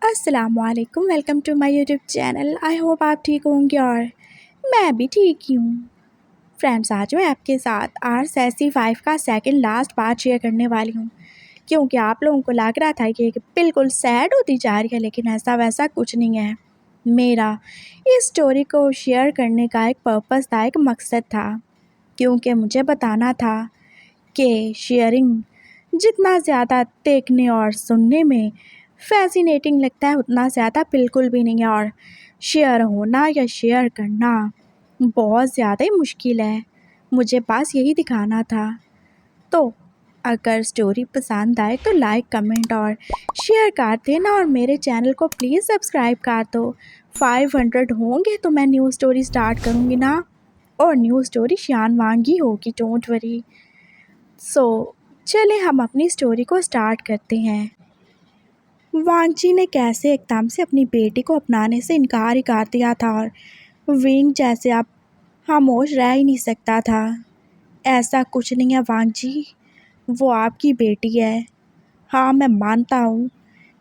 अस्सलामुअलैकुम, welcome to my YouTube channel. I hope आप ठीक होंगे और मैं भी ठीक ही हूँ। फ्रेंड्स, आज मैं आपके साथ R65 का सेकंड लास्ट पार्ट शेयर करने वाली हूँ, क्योंकि आप लोगों को लग रहा था कि बिल्कुल सैड होती जा रही है, लेकिन ऐसा वैसा कुछ नहीं है। मेरा इस स्टोरी को शेयर करने का एक पर्पस था, एक मकसद था, क्योंकि मुझे बताना था कि शेयरिंग जितना ज़्यादा देखने और सुनने में फैसिनेटिंग लगता है, उतना ज़्यादा बिल्कुल भी नहीं है। और शेयर होना या शेयर करना बहुत ज़्यादा ही मुश्किल है। मुझे बस यही दिखाना था। तो अगर स्टोरी पसंद आए तो लाइक, कमेंट और शेयर कर देना, और मेरे चैनल को प्लीज़ सब्सक्राइब कर दो। 500 होंगे तो मैं न्यू स्टोरी स्टार्ट करूँगी ना, और न्यू स्टोरी शान वांगी होगी, डोंट वरी। सो चले हम अपनी स्टोरी को स्टार्ट करते हैं। वांगची ने कैसे एकदम से अपनी बेटी को अपनाने से इनकार ही कर दिया था, और विंग जैसे अब खामोश रह ही नहीं सकता था। ऐसा कुछ नहीं है वांगजी, वो आपकी बेटी है। हाँ, मैं मानता हूँ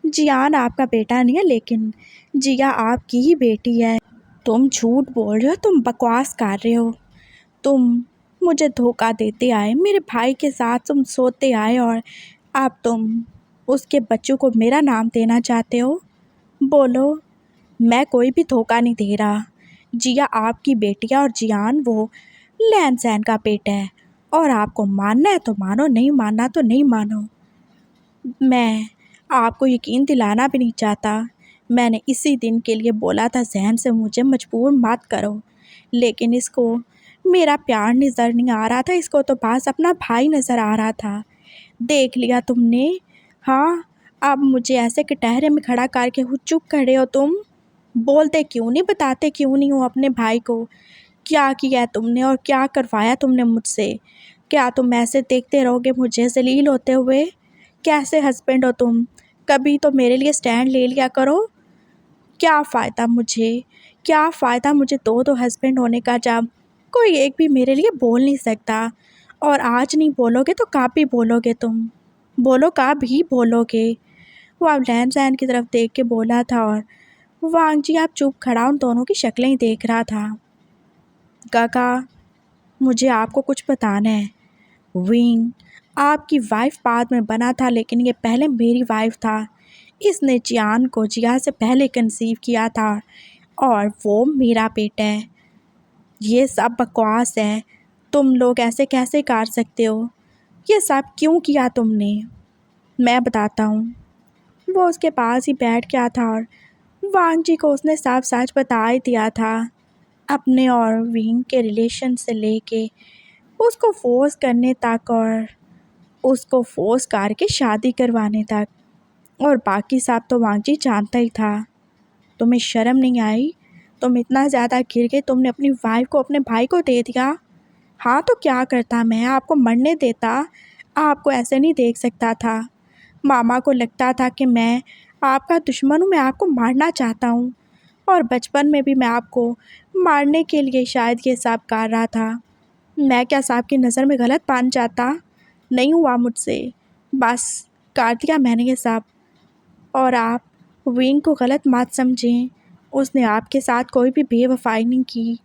जियान आपका बेटा नहीं है, लेकिन जिया आपकी ही बेटी है। तुम झूठ बोल रहे हो, तुम बकवास कर रहे हो। तुम मुझे धोखा देते आए, मेरे भाई के साथ तुम सोते आए, और अब तुम उसके बच्चों को मेरा नाम देना चाहते हो। बोलो। मैं कोई भी धोखा नहीं दे रहा। जिया आपकी बेटी है, और जियान वो लैन सैन का बेटा है। और आपको मानना है तो मानो, नहीं मानना तो नहीं मानो। मैं आपको यकीन दिलाना भी नहीं चाहता। मैंने इसी दिन के लिए बोला था जहन से मुझे मजबूर मत करो, लेकिन इसको मेरा प्यार नज़र नहीं आ रहा था, इसको तो बस अपना भाई नज़र आ रहा था। देख लिया तुमने। हाँ, अब मुझे ऐसे कटहरे में खड़ा करके चुप खड़े हो तुम। बोलते क्यों नहीं, बताते क्यों नहीं हो अपने भाई को? क्या किया है तुमने और क्या करवाया तुमने मुझसे? क्या तुम ऐसे देखते रहोगे मुझे जलील होते हुए? कैसे हस्बैंड हो तुम? कभी तो मेरे लिए स्टैंड ले लिया करो। क्या फ़ायदा मुझे, क्या फ़ायदा मुझे दो दो हस्बैंड होने का, जब कोई एक भी मेरे लिए बोल नहीं सकता? और आज नहीं बोलोगे तो कब भी बोलोगे तुम? बोलो, कब ही बोलोगे? वो अब लैन सैन की तरफ देख के बोला था, और वांगजी आप चुप खड़ा उन दोनों की शक्लें ही देख रहा था। काका, मुझे आपको कुछ बताना है। विंग आपकी वाइफ बाद में बना था, लेकिन ये पहले मेरी वाइफ था। इसने जियान को जिया से पहले कंसीव किया था, और वो मेरा बेटा है। ये सब बकवास है। तुम लोग ऐसे कैसे कर सकते हो? ये सब क्यों किया तुमने? मैं बताता हूँ। वो उसके पास ही बैठ गया था, और वांगजी को उसने साफ सच बता ही दिया था, अपने और विंग के रिलेशन से लेके उसको फोर्स करने तक, और उसको फोर्स करके शादी करवाने तक, और बाकी सब तो वांगजी जानता ही था। तुम्हें शर्म नहीं आई? तुम इतना ज़्यादा गिर गए, तुमने अपनी वाइफ को अपने भाई को दे दिया। हाँ, तो क्या करता, मैं आपको मरने देता? आपको ऐसे नहीं देख सकता था। मामा को लगता था कि मैं आपका दुश्मन हूँ, मैं आपको मारना चाहता हूँ, और बचपन में भी मैं आपको मारने के लिए शायद ये सब कर रहा था। मैं क्या साहब की नज़र में गलत बन जाता? नहीं हुआ मुझसे, बस कर दिया मैंने ये सब। और आप विंग को गलत मत समझें, उसने आपके साथ कोई भी बेवफाई नहीं की।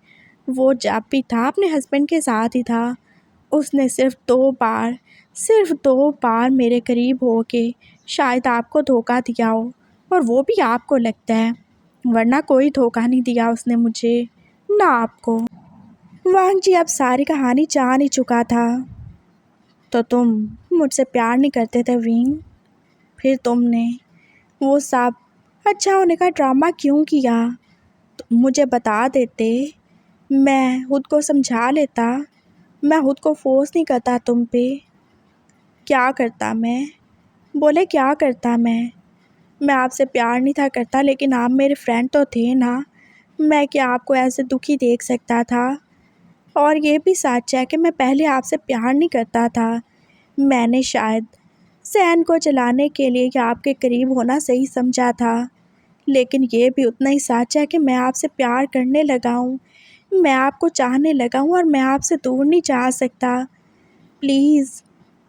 वो जब भी था अपने हस्बैंड के साथ ही था। उसने सिर्फ दो बार मेरे करीब हो के शायद आपको धोखा दिया हो, और वो भी आपको लगता है, वरना कोई धोखा नहीं दिया उसने मुझे, ना आपको। वांगजी अब सारी कहानी जान ही चुका था। तो तुम मुझसे प्यार नहीं करते थे विंग? फिर तुमने वो सब अच्छा होने का ड्रामा क्यों किया? तुम मुझे बता देते, मैं खुद को समझा लेता, मैं खुद को फोर्स नहीं करता तुम पे। क्या करता मैं? बोले, क्या करता मैं आपसे प्यार नहीं था करता, लेकिन आप मेरे फ्रेंड तो थे ना। मैं क्या आपको ऐसे दुखी देख सकता था? और ये भी सच है कि मैं पहले आपसे प्यार नहीं करता था। मैंने शायद सैन को चलाने के लिए या आपके करीब होना सही समझा था, लेकिन ये भी उतना ही सच है कि मैं आपसे प्यार करने लगा हूँ, मैं आपको चाहने लगा हूँ, और मैं आपसे दूर नहीं जा सकता। प्लीज़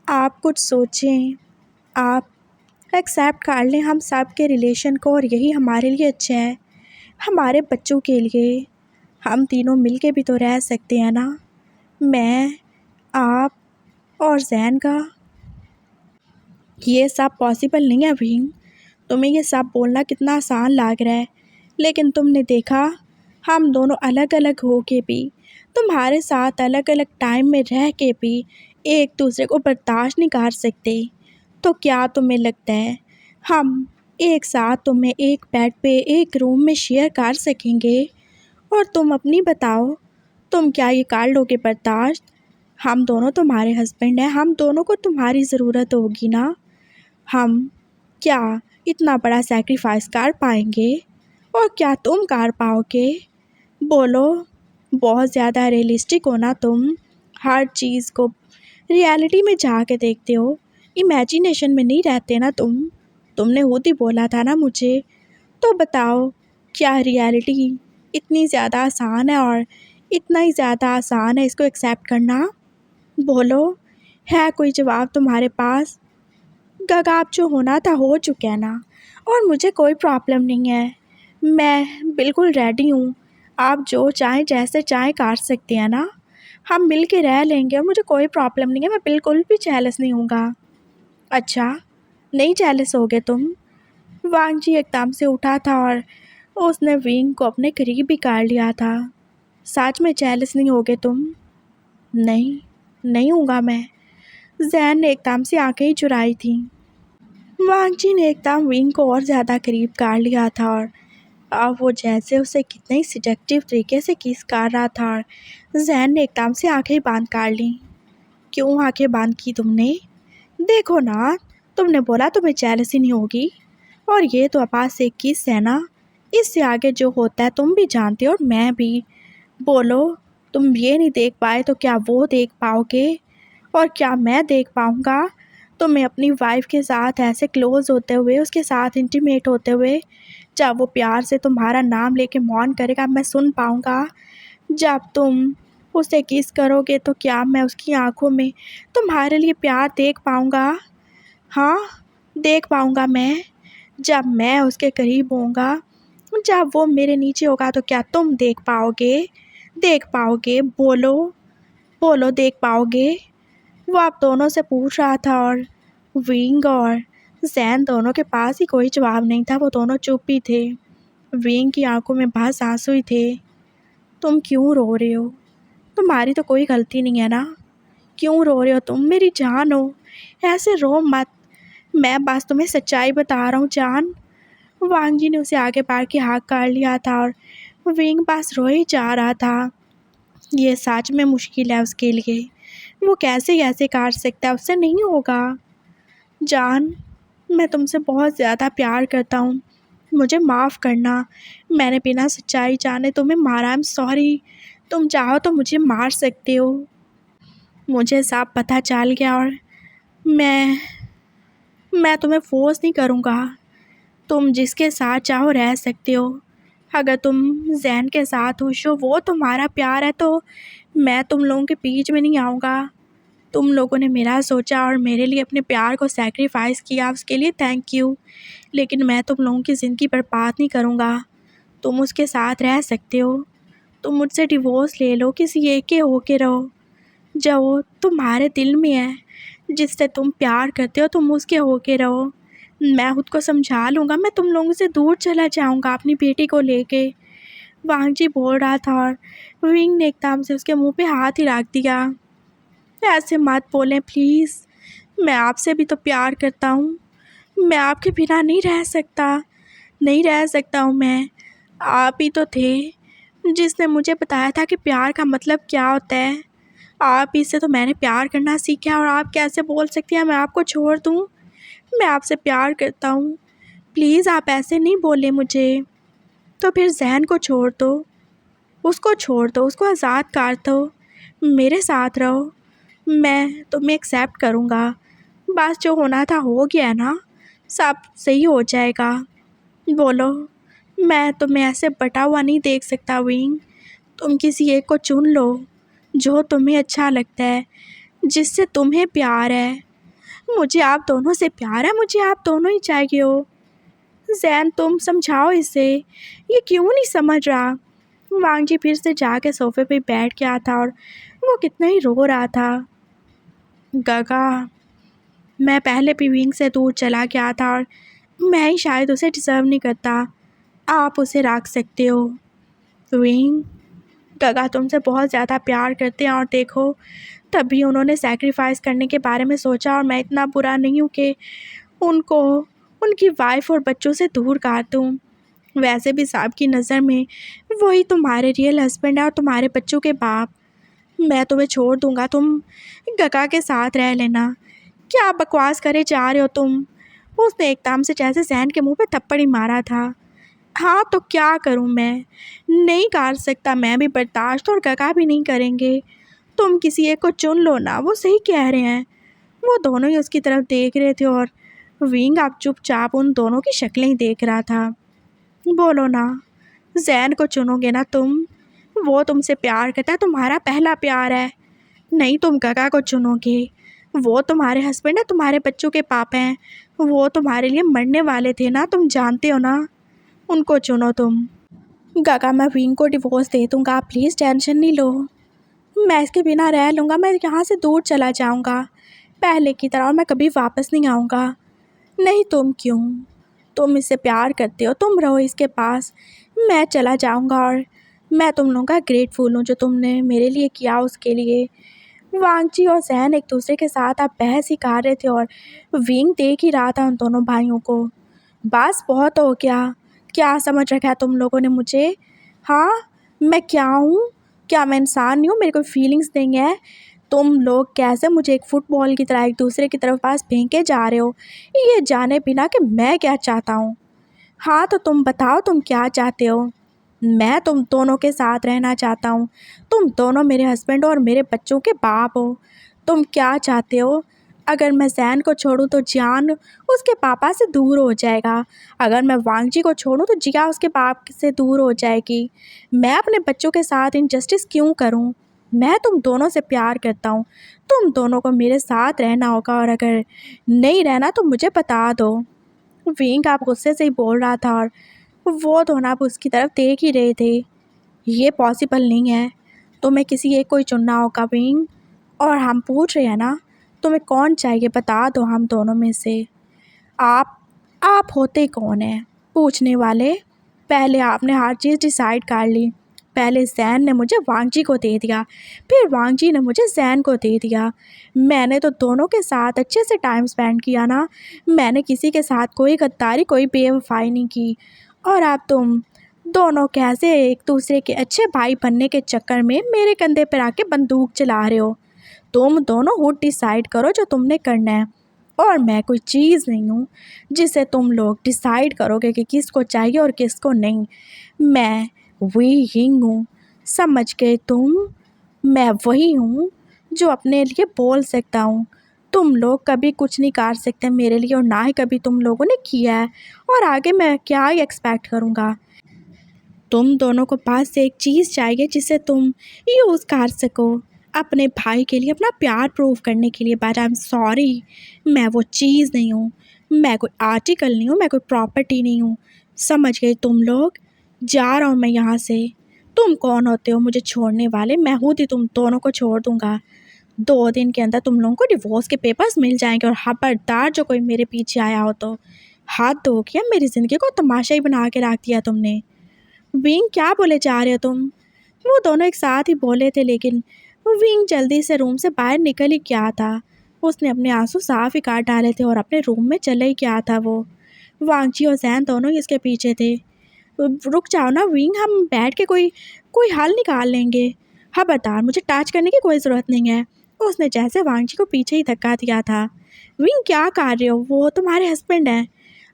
आप कुछ सोचें। आप एक्सेप्ट कर लें हम सब के रिलेशन को और यही हमारे लिए अच्छा है, हमारे बच्चों के लिए। हम तीनों मिल के भी तो रह सकते हैं ना, मैं, आप और जैन का। ये सब पॉसिबल नहीं है विंग। तुम्हें ये सब बोलना कितना आसान लग रहा है, लेकिन तुमने देखा हम दोनों अलग अलग हो के भी, तुम्हारे साथ अलग अलग टाइम में रह के भी एक दूसरे को बर्दाश्त नहीं कर सकते। तो क्या तुम्हें लगता है हम एक साथ तुम्हें एक बेड पे एक रूम में शेयर कर सकेंगे? और तुम अपनी बताओ, तुम क्या ये कर लोगे बर्दाश्त? हम दोनों तुम्हारे हस्बैंड हैं, हम दोनों को तुम्हारी ज़रूरत होगी ना। हम क्या इतना बड़ा सैक्रिफाइस कर पाएंगे? और क्या तुम कर पाओगे? बोलो। बहुत ज़्यादा रियलिस्टिक हो ना तुम, हर चीज़ को रियलिटी में जा के देखते हो, इमेजिनेशन में नहीं रहते ना तुमने खुद ही बोला था ना मुझे। तो बताओ, क्या रियलिटी इतनी ज़्यादा आसान है और इतना ही ज़्यादा आसान है इसको एक्सेप्ट करना? बोलो, है कोई जवाब तुम्हारे पास? गगाब जो होना था हो चुका है ना, और मुझे कोई प्रॉब्लम नहीं है, मैं बिल्कुल रेडी हूँ। आप जो चाहें जैसे चाहें कर सकते हैं ना, हम मिल के रह लेंगे और मुझे कोई प्रॉब्लम नहीं है, मैं बिल्कुल भी जेलस नहीं हूँगा। अच्छा, नहीं जेलस होगे तुम? वांग जी एकदम से उठा था और उसने विंग को अपने करीब भी कर लिया था। सच में जेलस नहीं होगे तुम? नहीं, नहीं हूँगा मैं। जैन ने एकदम से आंखें ही चुराई थी। वांग जी ने एकदम विंग को और ज़्यादा करीब कर लिया था और अब वो जैसे उसे कितने ही सिडक्टिव तरीके से किस कर रहा था, और जैन ने एकदम से आंखें बंद कर ली। क्यों आंखें बंद की तुमने? देखो ना, तुमने बोला तुम्हें जेलसी नहीं होगी, और ये तो आपास एक किस है ना, इससे आगे जो होता है तुम भी जानते हो और मैं भी। बोलो, तुम ये नहीं देख पाए तो क्या वो देख पाओगे? और क्या मैं देख पाऊँगा तुम्हें अपनी वाइफ के साथ ऐसे क्लोज़ होते हुए, उसके साथ इंटीमेट होते हुए? जब वो प्यार से तुम्हारा नाम लेके मौन करेगा मैं सुन पाऊँगा? जब तुम उसे किस करोगे तो क्या मैं उसकी आंखों में तुम्हारे लिए प्यार देख पाऊँगा? हाँ, देख पाऊँगा मैं। जब मैं उसके करीब होऊंगा, जब वो मेरे नीचे होगा तो क्या तुम देख पाओगे? देख पाओगे? बोलो, बोलो, देख पाओगे? वो आप दोनों से पूछ रहा था और विंग और जैन दोनों के पास ही कोई जवाब नहीं था, वो दोनों चुप ही थे। विंग की आंखों में बस आंसू ही थे। तुम क्यों रो रहे हो? तुम्हारी तो कोई गलती नहीं है ना, क्यों रो रहे हो तुम? मेरी जान हो, ऐसे रो मत, मैं बस तुम्हें सच्चाई बता रहा हूँ जान। वांग जी ने उसे आगे बढ़ के हाथ कर लिया था और विंग बस रो ही जा रहा था। ये सच में मुश्किल है उसके लिए, वो कैसे कैसे कर सकता है, उससे नहीं होगा। जान, मैं तुमसे बहुत ज़्यादा प्यार करता हूँ, मुझे माफ़ करना, मैंने बिना सच्चाई जाने तुम्हें मारा। आई एम सॉरी, तुम चाहो तो मुझे मार सकते हो, मुझे सब पता चल गया और मैं तुम्हें फोर्स नहीं करूँगा, तुम जिसके साथ चाहो रह सकते हो। अगर तुम जैन के साथ खुश हो, वो तुम्हारा प्यार है, तो मैं तुम लोगों के बीच में नहीं आऊँगा। तुम लोगों ने मेरा सोचा और मेरे लिए अपने प्यार को सैक्रिफाइस किया, उसके लिए थैंक यू। लेकिन मैं तुम लोगों की ज़िंदगी बर्बाद नहीं करूँगा, तुम उसके साथ रह सकते हो। तुम मुझसे डिवोर्स ले लो, किसी एक के होके रहो, जो तुम्हारे दिल में है, जिससे तुम प्यार करते हो तुम उसके होके रहो। मैं खुद को समझा लूँगा, मैं तुम लोगों से दूर चला जाऊँगा अपनी बेटी को लेके। वांग जी बोल रहा था और विंग ने एकदम से उसके मुंह पे हाथ ही रख दिया। ऐसे मत बोलें प्लीज़, मैं आपसे भी तो प्यार करता हूँ, मैं आपके बिना नहीं रह सकता, नहीं रह सकता हूँ मैं। आप ही तो थे जिसने मुझे बताया था कि प्यार का मतलब क्या होता है। आप ही से तो मैंने प्यार करना सीखा, और आप कैसे बोल सकती हैं मैं आपको छोड़ दूँ? मैं आपसे प्यार करता हूँ, प्लीज़ आप ऐसे नहीं बोले मुझे। तो फिर जहन को छोड़ दो, उसको छोड़ दो, उसको आज़ाद कर दो, मेरे साथ रहो, मैं तुम्हें एक्सेप्ट करूँगा। बस जो होना था हो गया ना, सब सही हो जाएगा। बोलो, मैं तुम्हें ऐसे बटा हुआ नहीं देख सकता विंग, तुम किसी एक को चुन लो जो तुम्हें अच्छा लगता है, जिससे तुम्हें प्यार है। मुझे आप दोनों से प्यार है, मुझे आप दोनों ही चाहिए हो। जैन तुम समझाओ इसे, ये क्यों नहीं समझ रहा। वांग जी फिर से जाके सोफे पे बैठ गया था और वो कितना ही रो रहा था। गगा, मैं पहले भी विंग से दूर चला गया था और मैं ही शायद उसे डिज़र्व नहीं करता। आप उसे रख सकते हो। विंग, गगा तुमसे बहुत ज़्यादा प्यार करते हैं और देखो तभी उन्होंने सैक्रिफाइस करने के बारे में सोचा और मैं इतना बुरा नहीं हूँ कि उनको उनकी वाइफ और बच्चों से दूर कर दूँ। वैसे भी साहब की नज़र में वही तुम्हारे रियल हस्बैंड है और तुम्हारे बच्चों के बाप। मैं तुम्हें छोड़ दूँगा, तुम गगा के साथ रह लेना। क्या बकवास करे जा रहे हो तुम। उसने एकदम से जैसे जैन के मुंह पे थप्पड़ ही मारा था। हाँ तो क्या करूँ मैं, नहीं कर सकता, मैं भी बर्दाश्त और गगा भी नहीं करेंगे। तुम किसी एक को चुन लो ना, वो सही कह रहे हैं। वो दोनों ही उसकी तरफ देख रहे थे और विंग आप चुपचाप उन दोनों की शक्लें ही देख रहा था। बोलो ना, जैन को चुनोगे ना तुम? वो तुमसे प्यार करता है, तुम्हारा पहला प्यार है। नहीं, तुम गगा को चुनोगे। वो तुम्हारे हस्बैंड है, तुम्हारे बच्चों के पाप हैं। वो तुम्हारे लिए मरने वाले थे ना, तुम जानते हो ना। उनको चुनो तुम। गगा, मैं विंग को डिवोर्स दे दूँगा, आप प्लीज़ टेंशन नहीं लो। मैं इसके बिना रह लूँगा, मैं यहाँ से दूर चला जाऊँगा पहले की तरह और मैं कभी वापस नहीं आऊँगा। नहीं, तुम क्यों? तुम इससे प्यार करते हो, तुम रहो इसके पास। मैं चला जाऊँगा और मैं तुम लोगों का ग्रेटफुल हूँ जो तुमने मेरे लिए किया उसके लिए। वांगची और जैन एक दूसरे के साथ अब बहस ही कर रहे थे और विंग देख ही रहा था उन दोनों भाइयों को। बस बहुत हो गया, क्या समझ रखा है तुम लोगों ने मुझे? हाँ, मैं क्या हूँ? क्या मैं इंसान नहीं हूँ? मेरे कोई फीलिंग्स नहीं है? तुम लोग कैसे मुझे एक फुटबॉल की तरह एक दूसरे की तरफ पास फेंके जा रहे हो, ये जाने बिना कि मैं क्या चाहता हूँ। हाँ तो तुम बताओ, तुम क्या चाहते हो? मैं तुम दोनों के साथ रहना चाहता हूँ। तुम दोनों मेरे हस्बैंड और मेरे बच्चों के बाप हो। तुम क्या चाहते हो? अगर मैं जैन को छोड़ूं तो जियान उसके पापा से दूर हो जाएगा। अगर मैं वांगजी को छोड़ूं तो जिया उसके बाप से दूर हो जाएगी। मैं अपने बच्चों के साथ इनजस्टिस क्यों करूं? मैं तुम दोनों से प्यार करता हूं। तुम दोनों को मेरे साथ रहना होगा और अगर नहीं रहना तो मुझे बता दो। विंग आप गुस्से से ही बोल रहा था और वो दोनों आप उसकी तरफ देख ही रहे थे। ये पॉसिबल नहीं है, तुम्हें किसी एक को ही चुनना होगा विंग। और हम पूछ रहे हैं ना, तुम्हें कौन चाहिए, बता दो हम दोनों में से। आप होते कौन हैं पूछने वाले? पहले आपने हर चीज़ डिसाइड कर ली। पहले जैन ने मुझे वांगजी को दे दिया, फिर वांगजी ने मुझे जैन को दे दिया। मैंने तो दोनों के साथ अच्छे से टाइम स्पेंड किया ना। मैंने किसी के साथ कोई गद्दारी कोई बेवफाई नहीं की। और अब तुम दोनों कैसे एक दूसरे के अच्छे भाई बनने के चक्कर में मेरे कंधे पर आके बंदूक चला रहे हो? तुम दोनों खुद डिसाइड करो जो तुमने करना है। और मैं कोई चीज़ नहीं हूँ जिसे तुम लोग डिसाइड करोगे कि किसको चाहिए और किसको नहीं। मैं वही हिंग हूँ, समझ गए तुम? मैं वही हूँ जो अपने लिए बोल सकता हूँ। तुम लोग कभी कुछ नहीं कर सकते मेरे लिए और ना ही कभी तुम लोगों ने किया है। और आगे मैं क्या ही एक्सपेक्ट करूँगा। तुम दोनों को पास से एक चीज़ चाहिए जिसे तुम यूज़ कर सको अपने भाई के लिए, अपना प्यार प्रूव करने के लिए। बट आई एम सॉरी, मैं वो चीज़ नहीं हूँ। मैं कोई आर्टिकल नहीं हूँ, मैं कोई प्रॉपर्टी नहीं हूँ। समझ गए तुम लोग? जा रहा हूँ मैं यहाँ से। तुम कौन होते हो मुझे छोड़ने वाले? मैं खुद ही तुम दोनों को छोड़ दूँगा। 2 दिन के अंदर तुम लोगों को डिवोर्स के पेपर्स मिल जाएंगे और खबरदार जो कोई मेरे पीछे आया हो तो हाथ धो के मेरी ज़िंदगी को तमाशा ही बना के रख दिया तुमने। विंग, क्या बोले जा रहे हो तुम? वो दोनों एक साथ ही बोले थे लेकिन विंग जल्दी से रूम से बाहर निकल ही गया था। उसने अपने आंसू साफ ही काट डाले थे और अपने रूम में चले ही गया था वो। वांगची और जैन दोनों ही इसके पीछे थे। रुक जाओ ना विंग, हम बैठ के कोई कोई हल निकाल लेंगे। खबरदार, मुझे टच करने की कोई ज़रूरत नहीं है। उसने जैसे वांगची को पीछे ही धक्का दिया था। विंग, क्या कर रहे हो? वो तुम्हारे हस्बैंड हैं।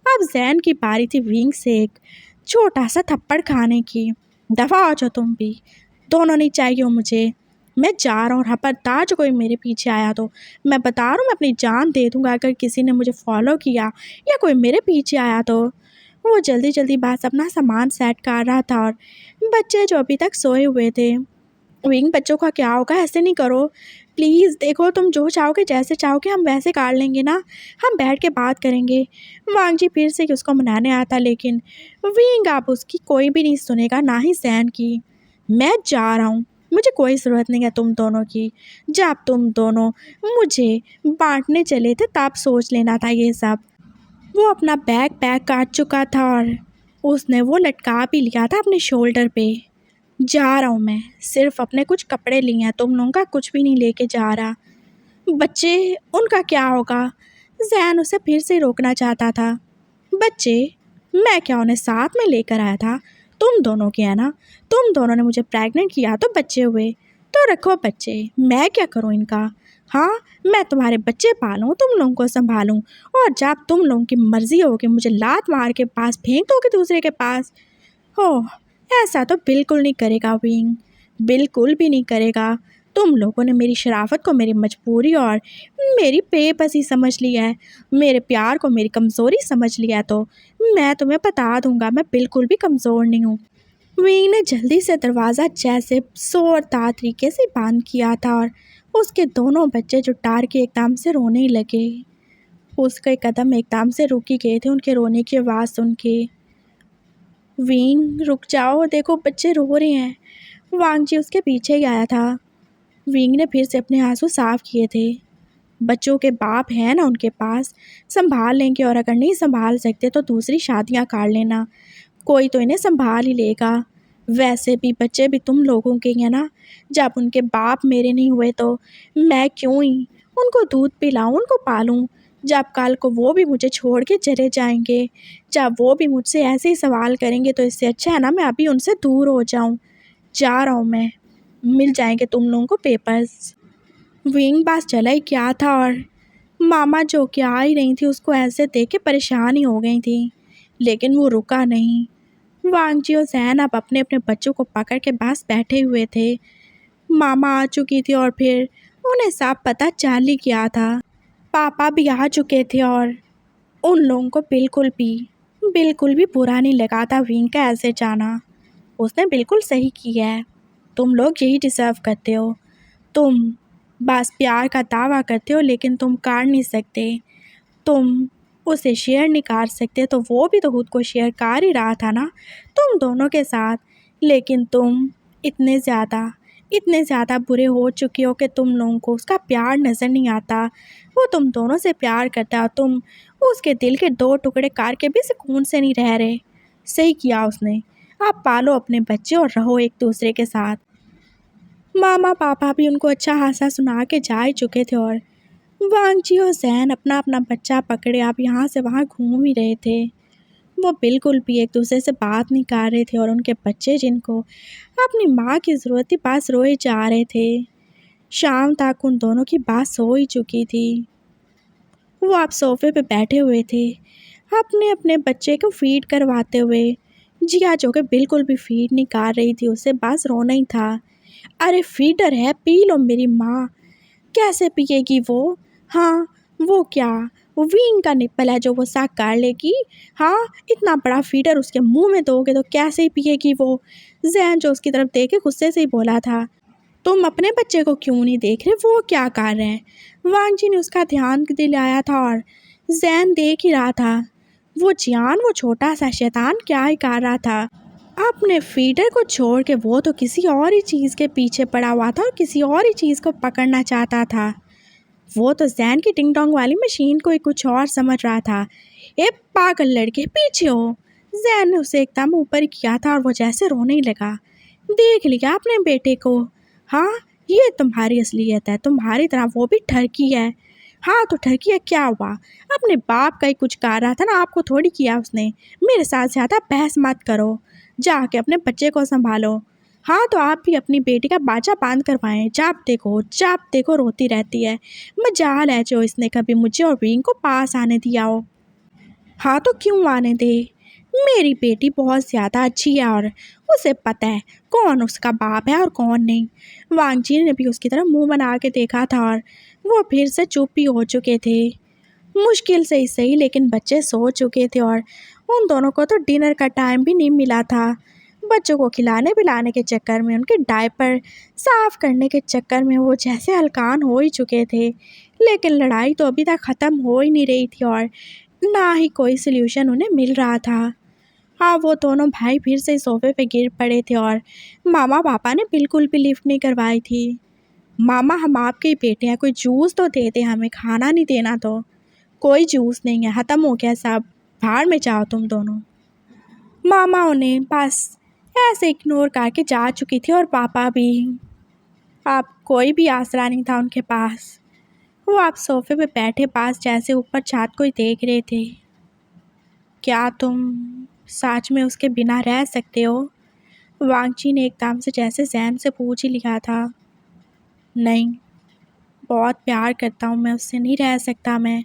अब जैन की बारी थी विंग से एक छोटा सा थप्पड़ खाने की। दफ़ा हो जाओ तुम भी, दोनों नहीं चाहिए हो मुझे। मैं जा रहा हूँ, खबरदार जो कोई मेरे पीछे आया तो मैं बता रहा हूँ मैं अपनी जान दे दूँगा अगर किसी ने मुझे फॉलो किया या कोई मेरे पीछे आया तो। वो जल्दी जल्दी बस अपना सामान सेट कर रहा था और बच्चे जो अभी तक सोए हुए थे। विंग, बच्चों का क्या होगा? ऐसे नहीं करो, प्लीज़ देखो, तुम जो चाहोगे, जैसे चाहोगे हम वैसे काट लेंगे ना, हम बैठ के बात करेंगे। वांग जी फिर से उसको मनाने आता, लेकिन विंग अब उसकी कोई भी नहीं सुनेगा, ना ही सैन की। मैं जा रहा हूँ, मुझे कोई ज़रूरत नहीं है तुम दोनों की। जब तुम दोनों मुझे बांटने चले थे तब सोच लेना था ये सब। वो अपना बैग पैक काट चुका था और उसने वो लटका भी लिया था अपने शोल्डर पे। जा रहा हूँ मैं, सिर्फ अपने कुछ कपड़े लिए हैं, तुम लोगों का कुछ भी नहीं लेके जा रहा। बच्चे, उनका क्या होगा? जैन उसे फिर से रोकना चाहता था। बच्चे? मैं क्या उन्हें साथ में लेकर आया था? तुम दोनों के है ना, तुम दोनों ने मुझे प्रेग्नेंट किया तो बच्चे हुए, तो रखो बच्चे, मैं क्या करूँ इनका? हाँ, मैं तुम्हारे बच्चे पालूँ, तुम लोगों को संभालूँ, और जब तुम लोगों की मर्जी होगी मुझे लात मार के पास फेंक दोगे दूसरे के पास। ओह, ऐसा तो बिल्कुल नहीं करेगा विंग, बिल्कुल भी नहीं करेगा। तुम लोगों ने मेरी शराफत को मेरी मजबूरी और मेरी बेबसी समझ लिया है, मेरे प्यार को मेरी कमज़ोरी समझ लिया है, तो मैं तुम्हें बता दूंगा, मैं बिल्कुल भी कमज़ोर नहीं हूँ। विंग ने जल्दी से दरवाज़ा जैसे जोरदार तरीके से बंद किया था और उसके दोनों बच्चे जुटार के एकदम से रोने लगे। उसके कदम एकदम से रुक ही गए थे उनके रोने की आवाज़ सुन के। विंग रुक जाओ, देखो बच्चे रो रहे हैं। वांग जी उसके पीछे ही आया था। विंग ने फिर से अपने आंसू साफ किए थे। बच्चों के बाप हैं ना उनके पास, संभाल लेंगे, और अगर नहीं संभाल सकते तो दूसरी शादियां कर लेना, कोई तो इन्हें संभाल ही लेगा। वैसे भी बच्चे भी तुम लोगों के हैं ना, जब उनके बाप मेरे नहीं हुए तो मैं क्यों ही उनको दूध पिलाऊं, उनको पालूं? जब कल को वो भी मुझे छोड़ के चले जाएंगे, जब वो भी मुझसे ऐसे ही सवाल करेंगे, तो इससे अच्छा है ना मैं अभी उनसे दूर हो जाऊं। जा रहा हूँ मैं, मिल जाएंगे तुम लोगों को पेपर्स। विंग पास चला ही क्या था, और मामा जो कि आ ही रही थी उसको ऐसे देख के परेशान ही हो गई थी, लेकिन वो रुका नहीं। वांग जी और जैन अब अपने अपने बच्चों को पकड़ के पास बैठे हुए थे। मामा आ चुकी थी और फिर उन्हें सब पता चल ही गया था। पापा भी आ चुके थे और उन लोगों को बिल्कुल भी बुरा नहीं लगा था विंग का ऐसे जाना। उसने बिल्कुल सही किया है, तुम लोग यही डिज़र्व करते हो। तुम बस प्यार का दावा करते हो, लेकिन तुम कर नहीं सकते, तुम उसे शेयर नहीं कर सकते, तो वो भी तो खुद को शेयर कर ही रहा था ना तुम दोनों के साथ। लेकिन तुम इतने ज़्यादा बुरे हो चुके हो कि तुम लोगों को उसका प्यार नज़र नहीं आता। वो तुम दोनों से प्यार करता है, तुम उसके दिल के दो टुकड़े करके भी सुकून से नहीं रह रहे। सही किया उसने। आप पालो अपने बच्चे और रहो एक दूसरे के साथ। मामा पापा भी उनको अच्छा खासा सुना के जा ही चुके थे और वांग जी और जैन अपना अपना बच्चा पकड़े आप यहाँ से वहाँ घूम ही रहे थे। वो बिल्कुल भी एक दूसरे से बात नहीं कर रहे थे, और उनके बच्चे जिनको अपनी माँ की ज़रूरत थी पास रोए जा रहे थे। शाम तक उन दोनों की बात हो ही चुकी थी। वो आप सोफे पे बैठे हुए थे, अपने अपने बच्चे को फीड करवाते हुए। जिया जो कि बिल्कुल भी फीड नहीं कर रही थी, उसे बस रोना ही था। अरे फीडर है, पी लो मेरी माँ। कैसे पिएगी वो? हाँ, वो क्या, वो विंग का निप्पल है जो वो साग कर लेगी? हाँ, इतना बड़ा फीडर उसके मुंह में दोगे तो कैसे ही पिएगी वो? जैन जो उसकी तरफ देख के गुस्से से ही बोला था, तुम अपने बच्चे को क्यों नहीं देख रहे, वो क्या कर रहे हैं? वांग जी ने उसका ध्यान दिलाया था और जैन देख ही रहा था। वो छोटा सा शैतान क्या ही कर रहा था। अपने फीडर को छोड़ के वो तो किसी और ही चीज़ के पीछे पड़ा हुआ था और किसी और ही चीज़ को पकड़ना चाहता था। वो तो जैन की टिंग टोंग वाली मशीन को ही कुछ और समझ रहा था। ए पागल लड़के, पीछे हो। जैन ने उसे एकदम ऊपर किया था और वो जैसे रोने ही लगा। देख लिया अपने बेटे को? हाँ, ये तुम्हारी असलियत है, तुम्हारी तरह वो भी ठरकी है। हाँ तो ठरकी है, क्या हुआ? अपने बाप का ही कुछ कर रहा था ना, आपको थोड़ी किया उसने। मेरे साथ ज़्यादा बहस मत करो, जाके अपने बच्चे को संभालो। हाँ तो आप भी अपनी बेटी का बाजा बांध करवाएं, जब देखो रोती रहती है। मजाल है जो इसने कभी मुझे और विंग को पास आने दिया हो। हाँ तो क्यों आने दे, मेरी बेटी बहुत ज़्यादा अच्छी है और उसे पता है कौन उसका बाप है और कौन नहीं। वांग जी ने भी उसकी तरफ मुंह बना के देखा था और वो फिर से चुप ही हो चुके थे। मुश्किल से ही सही, लेकिन बच्चे सो चुके थे और उन दोनों को तो डिनर का टाइम भी नहीं मिला था। बच्चों को खिलाने पिलाने के चक्कर में, उनके डायपर साफ करने के चक्कर में वो जैसे हलकान हो ही चुके थे। लेकिन लड़ाई तो अभी तक ख़त्म हो ही नहीं रही थी और ना ही कोई सल्यूशन उन्हें मिल रहा था। हाँ, वो दोनों भाई फिर से सोफे पे गिर पड़े थे और मामा पापा ने बिल्कुल भी लिफ्ट नहीं करवाई थी। मामा, हम आपके ही बेटे हैं, कोई जूस तो दे दे, हमें खाना नहीं देना तो। कोई जूस नहीं है, ख़त्म हो गया सब, बाहर में जाओ तुम दोनों। मामा उन्हें बस ऐसे इग्नोर करके जा चुकी थी और पापा भी। अब कोई भी आसरा नहीं था उनके पास। वो आप सोफे पे बैठे पास जैसे ऊपर छत को ही देख रहे थे। क्या तुम सच में उसके बिना रह सकते हो? वांगची ने एकदम से जैसे जहन से पूछ ही लिया था। नहीं, बहुत प्यार करता हूँ मैं उससे, नहीं रह सकता मैं।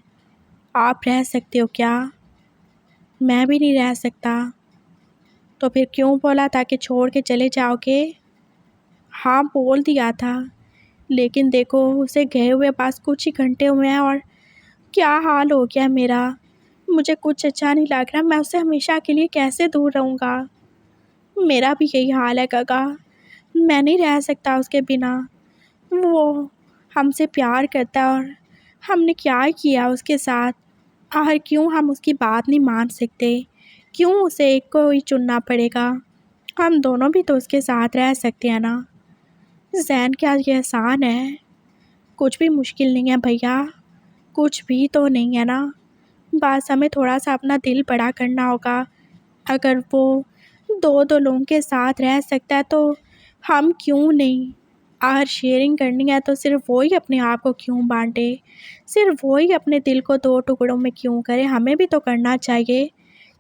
आप रह सकते हो क्या? मैं भी नहीं रह सकता। तो फिर क्यों बोला था कि छोड़ के चले जाओगे? हाँ, बोल दिया था, लेकिन देखो उसे गए हुए पास कुछ ही घंटे हुए हैं और क्या हाल हो गया मेरा। मुझे कुछ अच्छा नहीं लग रहा, मैं उससे हमेशा के लिए कैसे दूर रहूँगा। मेरा भी यही हाल है काका, मैं नहीं रह सकता उसके बिना। वो हमसे प्यार करता है और हमने क्या किया उसके साथ। आखिर क्यों हम उसकी बात नहीं मान सकते? क्यों उसे एक को ही चुनना पड़ेगा? हम दोनों भी तो उसके साथ रह सकते हैं ना। ज़ैन, क्या ये आसान है? कुछ भी मुश्किल नहीं है भैया, कुछ भी तो नहीं है ना। बस हमें थोड़ा सा अपना दिल बड़ा करना होगा। अगर वो दो दो लोगों के साथ रह सकता है तो हम क्यों नहीं? अगर शेयरिंग करनी है तो सिर्फ वो ही अपने आप को क्यों बांटे? सिर्फ वो ही अपने दिल को दो टुकड़ों में क्यों करे? हमें भी तो करना चाहिए।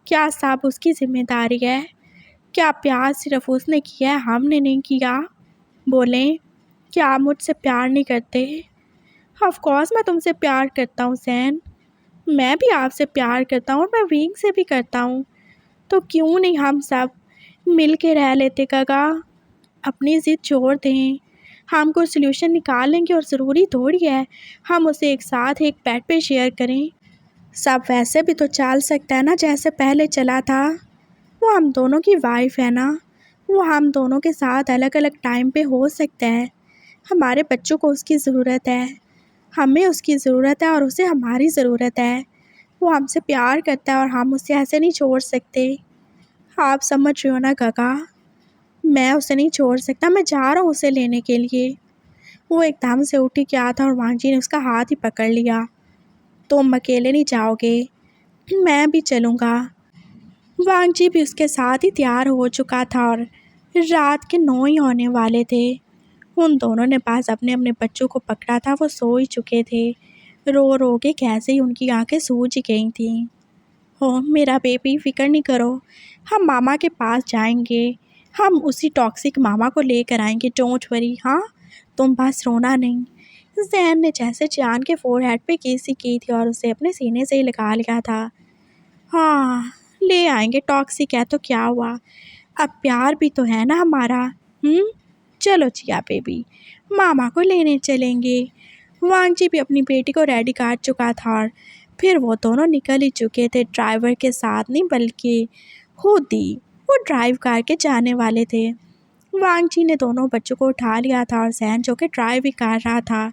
क्या सब उसकी जिम्मेदारी है? क्या प्यार सिर्फ उसने किया है, हमने नहीं किया? बोलें, क्या आप मुझसे प्यार नहीं करते? ऑफ कोर्स मैं तुमसे प्यार करता हूँ ज़ैन, मैं भी आपसे प्यार करता हूँ और मैं विंग से भी करता हूँ। तो क्यों नहीं हम सब मिल के रह लेते काका? अपनी ज़िद छोड़ दें, हम कोई सल्यूशन निकाल लेंगे और ज़रूरी थोड़ी है हम उसे एक साथ एक बेड पे शेयर करें। सब वैसे भी तो चल सकता है ना जैसे पहले चला था। वो हम दोनों की वाइफ है ना, वो हम दोनों के साथ अलग अलग टाइम पे हो सकता है। हमारे बच्चों को उसकी ज़रूरत है, हमें उसकी ज़रूरत है और उसे हमारी ज़रूरत है। वो हमसे प्यार करता है और हम उसे ऐसे नहीं छोड़ सकते। आप समझ रहे हो ना काका? मैं उसे नहीं छोड़ सकता, मैं जा रहा हूँ उसे लेने के लिए। वो एकदम से उठी क्या था और वांगजी ने उसका हाथ ही पकड़ लिया। तुम अकेले नहीं जाओगे, मैं भी चलूँगा। वांगजी भी उसके साथ ही तैयार हो चुका था और रात के 9 ही होने वाले थे। उन दोनों ने पास अपने अपने बच्चों को पकड़ा था, वो सो ही चुके थे। रो रो के कैसे ही उनकी आंखें सूज ही गई थीं। हो मेरा बेबी, फ़िक्र नहीं करो, हम मामा के पास जाएंगे, हम उसी टॉक्सिक मामा को लेकर आएंगे, डोंट वरी। हाँ, तुम बस रोना नहीं। ज़ैन ने जैसे चांद के फोरहेड पे किसी की थी और उसे अपने सीने से ही लगा लिया था। हाँ, ले आएंगे, टॉक्सिक है तो क्या हुआ, अब प्यार भी तो है ना हमारा। चलो जिया बेबी, मामा को लेने चलेंगे। वांगजी भी अपनी बेटी को रेडी कर चुका था और फिर वो दोनों निकल ही चुके थे, ड्राइवर के साथ नहीं बल्कि खुद ही वो ड्राइव करके जाने वाले थे। वांगजी ने दोनों बच्चों को उठा लिया था और ज़ैन जो कि ड्राइव ही कर रहा था।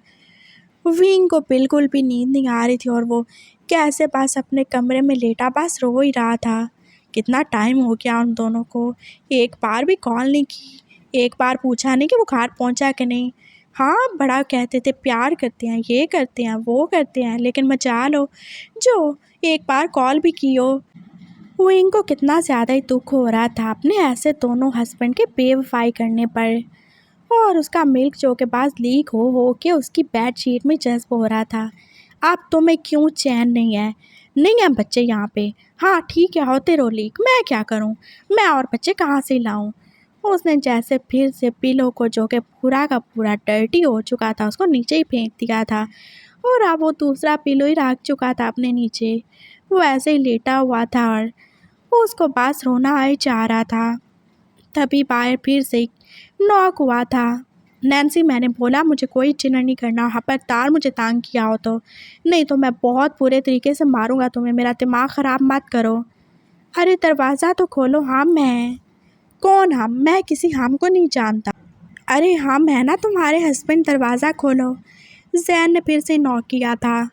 विंग को बिल्कुल भी नींद नहीं आ रही थी और वो कैसे बस अपने कमरे में लेटा बस रो ही रहा था। कितना टाइम हो गया उन दोनों को, एक बार भी कॉल नहीं की, एक बार पूछा नहीं कि वो घर पहुंचा कि नहीं। हाँ, बड़ा कहते थे प्यार करते हैं, ये करते हैं, वो करते हैं, लेकिन मचा लो जो एक बार कॉल भी की हो। विंग को कितना ज़्यादा ही दुख हो रहा था अपने ऐसे दोनों हस्बैंड के बेवफाई करने पर। और उसका मिल्क जो के पास लीक हो के उसकी बेड शीट में जज्ब हो रहा था। अब तुम्हें क्यों चैन नहीं है? नहीं है बच्चे यहाँ पे? हाँ ठीक है, होते रहो लीक, मैं क्या करूँ, मैं और बच्चे कहाँ से लाऊं? उसने जैसे फिर से पिलो को जो कि पूरा का पूरा डर्टी हो चुका था उसको नीचे ही फेंक दिया था और अब वो दूसरा पिलो ही रख चुका था अपने नीचे। वो ऐसे ही लेटा हुआ था और उसको बस रोना आ ही जा रहा था। तभी बाहर फिर से नॉक हुआ था। नैन्सी, मैंने बोला मुझे कोई चिन्ह नहीं करना, खबरदार मुझे तंग किया हो तो, नहीं तो मैं बहुत बुरे तरीके से मारूंगा तुम्हें, मेरा दिमाग ख़राब मत करो। अरे दरवाज़ा तो खोलो। हाँ मैं। कौन हम? मैं किसी हम को नहीं जानता। अरे हम है ना तुम्हारे हस्बैंड, दरवाज़ा खोलो। जैन ने फिर से नॉक किया था।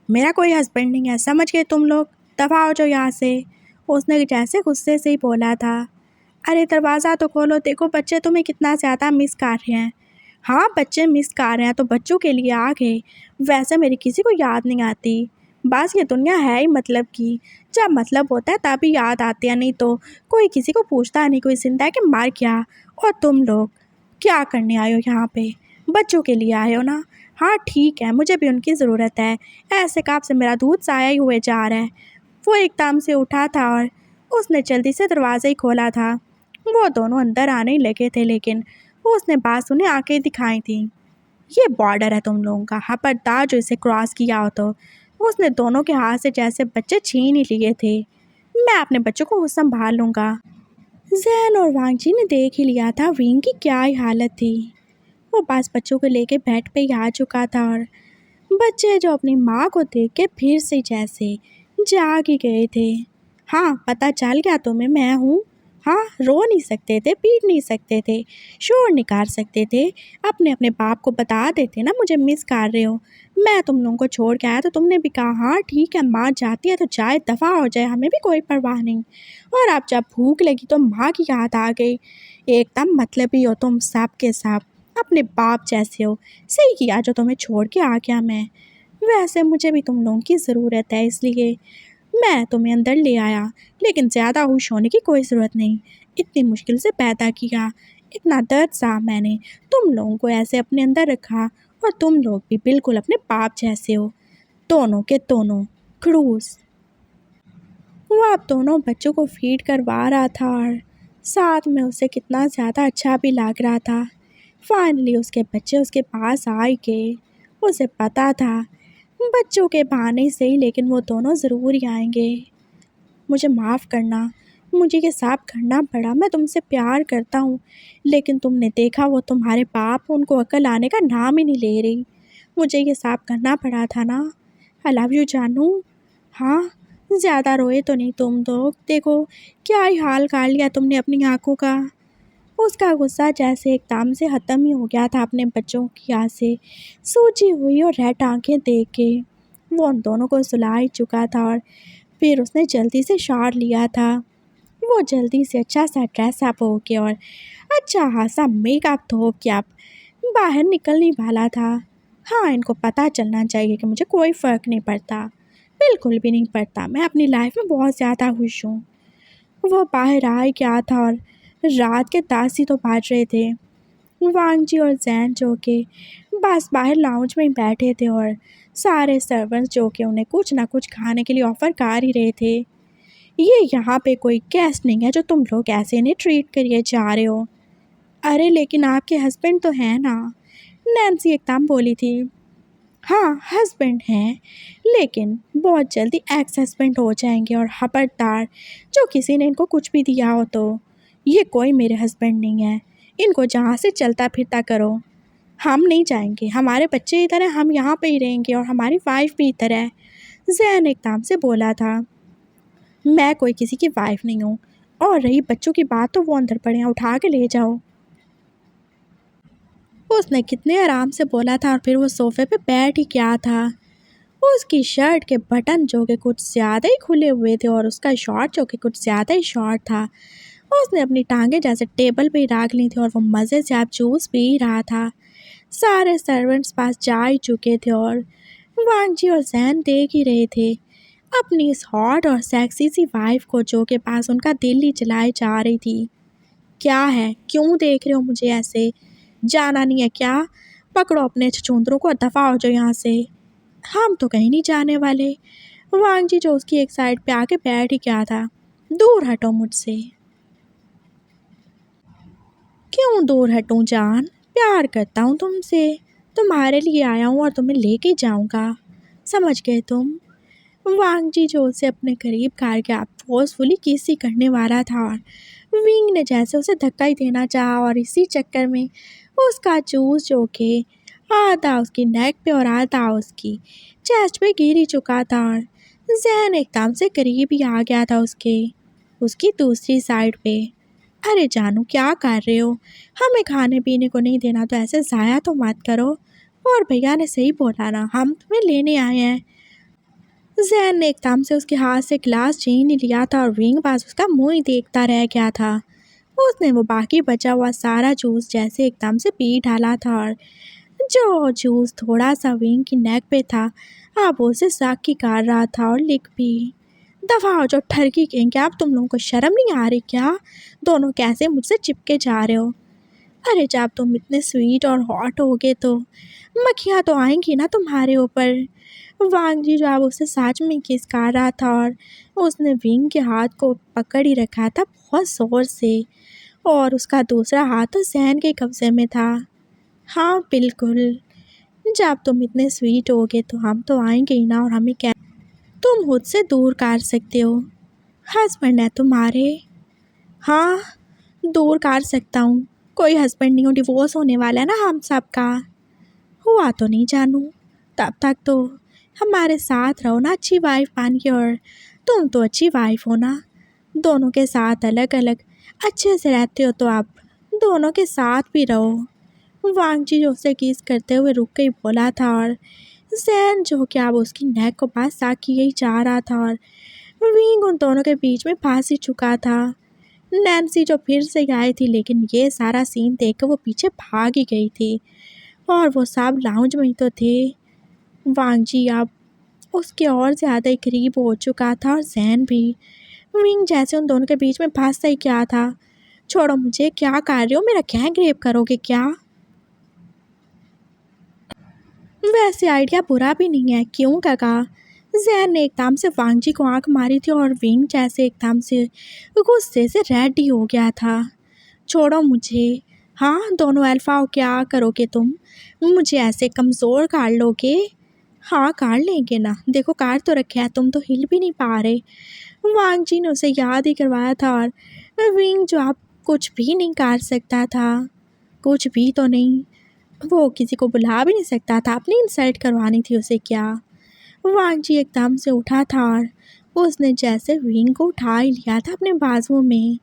मेरा कोई हस्बैंड नहीं है, समझ गए तुम लोग, दफ़ा हो जाओ यहाँ से। उसने जैसे गुस्से से ही बोला था। अरे दरवाज़ा तो खोलो, देखो बच्चे तुम्हें कितना ज़्यादा मिस कर रहे हैं। हाँ बच्चे मिस कर रहे हैं तो बच्चों के लिए आ गए, वैसे मेरी किसी को याद नहीं आती। बस ये दुनिया है ही मतलब की, जब मतलब होता है तभी याद आती है, नहीं तो कोई किसी को पूछता नहीं कोई जिंदा है कि मर गया। और तुम लोग क्या करने आए हो यहाँ पे? बच्चों के लिए आए हो ना? हाँ ठीक है, मुझे भी उनकी ज़रूरत है। ऐसे कब से मेरा दूध साया ही हुए जा रहा है। वो एकदम से उठा था और उसने जल्दी से दरवाज़ा ही खोला था। वो दोनों अंदर आने ही लगे थे, लेकिन उसने बात उन्हें आंखें दिखाई थी। ये बॉर्डर है तुम लोगों का, खबरदार जो इसे क्रॉस किया हो तो। उसने दोनों के हाथ से जैसे बच्चे छीन ही लिए थे। मैं अपने बच्चों को संभाल लूँगा। जैन और वांगजी ने देख ही लिया था विंग की क्या ही हालत थी। वो बस बच्चों को लेके बेड पे ही आ चुका था और बच्चे जो अपनी माँ को देख के फिर से जैसे जाग ही गए थे। हाँ पता चल गया तुम्हें मैं हूँ। हाँ रो नहीं सकते थे, पीट नहीं सकते थे, शोर नहीं कर सकते थे, अपने अपने बाप को बता देते ना मुझे मिस कर रहे हो। मैं तुम लोगों को छोड़ के आया तो तुमने भी कहा हाँ ठीक है, माँ जाती है तो चाहे दफ़ा हो जाए, हमें भी कोई परवाह नहीं। और अब जब भूख लगी तो माँ की याद आ गई। एकदम मतलबी हो तुम सब के सब, अपने बाप जैसे हो। सही किया जो तुम्हें छोड़ के आ गया मैं। वैसे मुझे भी तुम लोगों की ज़रूरत है, इसलिए मैं तुम्हें अंदर ले आया, लेकिन ज़्यादा होश होने की कोई ज़रूरत नहीं। इतनी मुश्किल से पैदा किया, इतना दर्द सहा मैंने, तुम लोगों को ऐसे अपने अंदर रखा, और तुम लोग भी बिल्कुल अपने बाप जैसे हो, दोनों के दोनों खड़ूस। वो अब दोनों बच्चों को फीड करवा रहा था और साथ में उसे कितना ज़्यादा अच्छा भी लग रहा था। फाइनली उसके बच्चे उसके पास आ ही गए। उसे पता था बच्चों के बहाने से ही, लेकिन वो दोनों ज़रूर ही आएंगे। मुझे माफ़ करना, मुझे ये सब करना पड़ा, मैं तुमसे प्यार करता हूँ, लेकिन तुमने देखा वो तुम्हारे बाप, उनको अकल आने का नाम ही नहीं ले रही। मुझे ये सब करना पड़ा था ना। आई लव यू जानू। हाँ ज़्यादा रोए तो नहीं तुम लोग, देखो क्या ही हाल कर लिया तुमने अपनी आँखों का। उसका गुस्सा जैसे एकदम से ख़त्म ही हो गया था अपने बच्चों की याद से। सूजी हुई और रेड आंखें देख के वो उन दोनों को सुला ही चुका था और फिर उसने जल्दी से शावर लिया था। वो जल्दी से अच्छा सा ड्रेस अप हो के और अच्छा खासा मेकअप धो के अब बाहर निकलने वाला था। हाँ इनको पता चलना चाहिए कि मुझे कोई फ़र्क नहीं पड़ता, बिल्कुल भी नहीं पड़ता, मैं अपनी लाइफ में बहुत ज़्यादा खुश हूँ। वो बाहर आ ही गया था और रात के 10 ही तो बज रहे थे। वांगजी और जैन जो कि बस बाहर लाउंज में ही बैठे थे और सारे सर्वेंट्स जो कि उन्हें कुछ ना कुछ खाने के लिए ऑफ़र कर ही रहे थे। ये यहाँ पे कोई गेस्ट नहीं है जो तुम लोग ऐसे इन्हें ट्रीट करिए जा रहे हो। अरे लेकिन आपके हस्बैंड तो हैं ना, नैन्सी एकदम बोली थी। हाँ हस्बैंड हैं, लेकिन बहुत जल्दी एक्स हस्बैंड हो जाएंगे, और खबरदार जो किसी ने इनको कुछ भी दिया हो तो ये कोई मेरे हस्बैंड नहीं है। इनको जहाँ से चलता फिरता करो। हम नहीं जाएंगे, हमारे बच्चे इधर हैं, हम यहाँ पे ही रहेंगे, और हमारी वाइफ भी इधर है। जैन एकदम से बोला था। मैं कोई किसी की वाइफ नहीं हूँ, और रही बच्चों की बात तो वो अंदर पड़े हैं, उठा के ले जाओ। उसने कितने आराम से बोला था और फिर वो सोफे पे बैठ ही गया था। उसकी शर्ट के बटन जो कि कुछ ज़्यादा ही खुले हुए थे और उसका शॉर्ट जो कि कुछ ज़्यादा ही शॉर्ट था। उसने अपनी टांगें जैसे टेबल पे ही रख ली थी और वो मज़े से अब जूस पी रहा था। सारे सर्वेंट्स पास जा ही चुके थे और वांगजी और जैन देख ही रहे थे अपनी इस हॉट और सेक्सी सी वाइफ को जो के पास उनका दिल ही जलाई जा रही थी। क्या है, क्यों देख रहे हो मुझे ऐसे? जाना नहीं है क्या? पकड़ो अपने छछूंदरों को, दफ़ा हो जाओ यहाँ से। हम तो कहीं नहीं जाने वाले। वांगजी जो उसकी एक साइड पे आके बैठ ही गया था। दूर हटो मुझसे। क्यों दूर हटूं जान? प्यार करता हूँ तुमसे, तुम्हारे लिए आया हूँ और तुम्हें लेके जाऊँगा, समझ गए तुम? वांगजी जो उसे अपने करीब करके आप फोर्सफुली किस ही करने वाला था और विंग ने जैसे उसे धक्का ही देना चाहा, और इसी चक्कर में उसका जूस जो कि आधा उसकी नेक पे और आधा उसकी चेस्ट पे गिर ही चुका था और जैन एकदम से करीब ही आ गया था उसके, उसकी दूसरी साइड पे। अरे जानू क्या कर रहे हो? हमें खाने पीने को नहीं देना तो ऐसे ज़ाया तो मत करो। और भैया ने सही बोला ना, हम तुम्हें लेने आए हैं। जैन ने एकदम से उसके हाथ से गिलास छीन ही लिया था और विंग बस उसका मुंह ही देखता रह गया था। उसने वो बाकी बचा हुआ सारा जूस जैसे एकदम से पी डाला था और जो जूस थोड़ा सा विंग की नेक पे था, अब वो उसे साकी कर रहा था और लिख भी। दफा हो जो ठरकी कहेंगे, आप तुम लोगों को शर्म नहीं आ रही क्या? दोनों कैसे मुझसे चिपके जा रहे हो? अरे जब तुम इतने स्वीट और हॉट होगे तो मक्खियाँ तो आएंगी ना तुम्हारे ऊपर। वांग जी जो अब उसे सच में किस कर रहा था और उसने विंग के हाथ को पकड़ ही रखा था बहुत जोर से, और उसका दूसरा हाथ तो सहन के कब्जे में था। हाँ बिल्कुल, जब तुम इतने स्वीट होगे तो हम तो आएंगे ही ना, और हमें क्या तुम मुझसे दूर कर सकते हो? हस्बैंड है तुम्हारे। हाँ, दूर कर सकता हूँ। कोई हस्बैंड नहीं हो, डिवोर्स होने वाला है ना हम सबका। हुआ तो नहीं जानू, तब तक तो हमारे साथ रहो ना अच्छी वाइफ बन के, और तुम तो अच्छी वाइफ हो ना। दोनों के साथ अलग अलग अच्छे से रहते हो तो आप दोनों के साथ भी रहो। वांग जी जो उसे किस करते हुए रुक गई बोला था, और जैन जो कि अब उसकी नेक को पास ताकि यही चाह रहा था, और विंग उन दोनों के बीच में फंस ही चुका था। नैन्सी जो फिर से आई थी, लेकिन ये सारा सीन देख कर वो पीछे भाग ही गई थी, और वो सब लाउंज में ही तो थे। वांग जी अब उसके और ज़्यादा ही करीब हो चुका था, और जैन भी। विंग जैसे उन दोनों के बीच में फंसता ही क्या था। छोड़ो मुझे, क्या कर रहे हो? मेरा गैंग रेप करोगे क्या? वैसे आइडिया बुरा भी नहीं है, क्यों काका? जैन ने एकदम से वांग जी को आंख मारी थी, और विंग जैसे एकदम से गुस्से से रेड ही हो गया था। छोड़ो मुझे। हाँ, दोनों अल्फा हो, क्या करोगे तुम? मुझे ऐसे कमज़ोर कर लोगे? हाँ कर लेंगे ना, देखो कार तो रखे है, तुम तो हिल भी नहीं पा रहे। वांग जी ने उसे याद ही करवाया था, और विंग जो आप कुछ भी नहीं कर सकता था। कुछ भी तो नहीं, वो किसी को बुला भी नहीं सकता था, अपनी इंसल्ट करवानी थी उसे क्या? वांग जी एकदम से उठा था, और उसने जैसे विंग को उठा ही लिया था अपने बाजुओं में।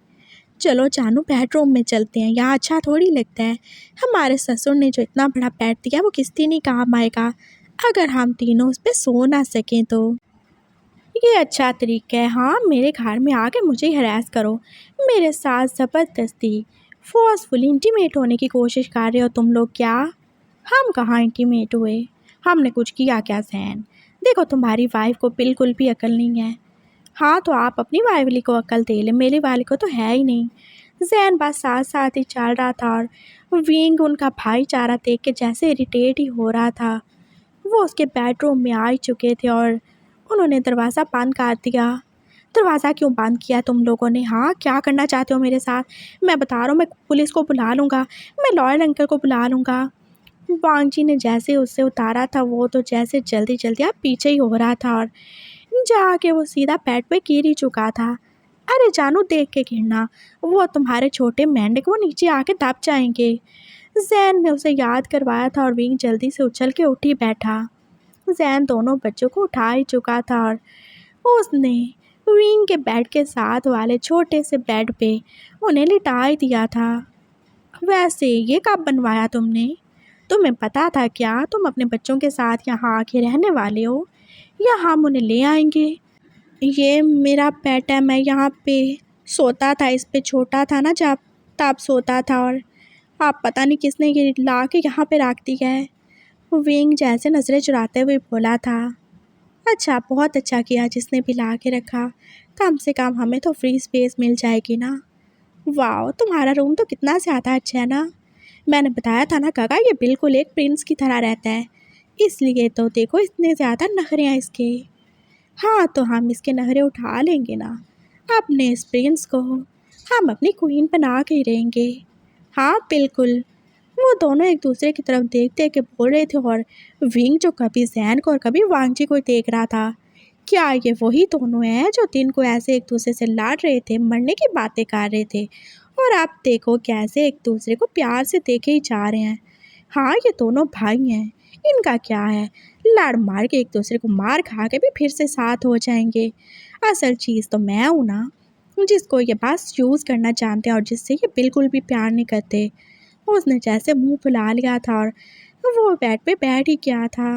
चलो जानू, बेडरूम में चलते हैं, यहाँ अच्छा थोड़ी लगता है। हमारे ससुर ने जो इतना बड़ा बेड दिया वो किस्ती नहीं काम आएगा अगर हम तीनों उस पर सो ना सकें तो। ये अच्छा तरीका है। हाँ, मेरे घर में आके मुझे हरास करो, मेरे साथ ज़बरदस्ती फोर्सफुली इंटीमेट होने की कोशिश कर रहे हो तुम लोग क्या? हम कहाँ इंटीमेट हुए? हमने कुछ किया क्या सहन? देखो तुम्हारी वाइफ को बिल्कुल भी अकल नहीं है। हाँ तो आप अपनी वाली को अकल दे ले, मेरी वाली को तो है ही नहीं। जैन बस साथ साथ ही चल रहा था, और विंग उनका भाईचारा देख के जैसे इरिटेट ही हो रहा था। वो उसके बेडरूम में आ ही चुके थे, और उन्होंने दरवाज़ा बंद कर दिया। दरवाज़ा क्यों बंद किया तुम लोगों ने? हाँ, क्या करना चाहते हो मेरे साथ? मैं बता रहा हूँ, मैं पुलिस को बुला लूँगा, मैं लॉयर अंकल को बुला लूँगा। वांग जी ने जैसे उससे उतारा था, वो तो जैसे जल्दी जल्दी अब पीछे ही हो रहा था, और जाके वो सीधा बेड पे गिर ही चुका था। अरे जानू, देख के गिरना, वो तुम्हारे छोटे मेंढक वो नीचे आके दब जाएंगे। जैन ने उसे याद करवाया था, और विंग जल्दी से उछल के उठ ही बैठा। जैन दोनों बच्चों को उठा ही चुका था, और उसने विंग के बेड के साथ वाले छोटे से बेड पे उन्हें लिटा ही दिया था। वैसे ये कब बनवाया तुमने? तुम्हें पता था क्या तुम अपने बच्चों के साथ यहाँ आके रहने वाले हो, या हम उन्हें ले आएंगे? ये मेरा पेट है, मैं यहाँ पे सोता था, इस पे छोटा था ना जब, तब सोता था, और आप पता नहीं किसने ये ला के यहाँ पे रख दिया है। विंग जैसे नज़रें चुराते हुए बोला था। अच्छा, बहुत अच्छा किया जिसने भी ला के रखा, कम से कम हमें तो फ्री स्पेस मिल जाएगी ना। वाह, तुम्हारा रूम तो कितना ज़्यादा अच्छा है ना। मैंने बताया था ना काका, ये बिल्कुल एक प्रिंस की तरह रहता है, इसलिए तो देखो इतने ज़्यादा नखरे हैं इसके। हाँ तो हम इसके नखरे उठा लेंगे ना, अपने इस प्रिंस को हम अपनी क्वीन बना के ही रहेंगे। हाँ बिल्कुल। वो दोनों एक दूसरे की तरफ देखते के बोल रहे थे, और विंग जो कभी जैन को और कभी वांगजी को देख रहा था। क्या ये वही दोनों हैं जो दिन को ऐसे एक दूसरे से लड़ रहे थे, मरने की बातें कर रहे थे, और आप देखो कैसे एक दूसरे को प्यार से देखे ही जा रहे हैं। हाँ, ये दोनों भाई हैं, इनका क्या है, लड़ मार के एक दूसरे को मार खा के भी फिर से साथ हो जाएंगे। असल चीज़ तो मैं हूँ ना, जिसको ये बस यूज़ करना जानते हैं और जिससे ये बिल्कुल भी प्यार नहीं करते। उसने जैसे मुंह फुला लिया था और वो बेड पे बैठ ही गया था।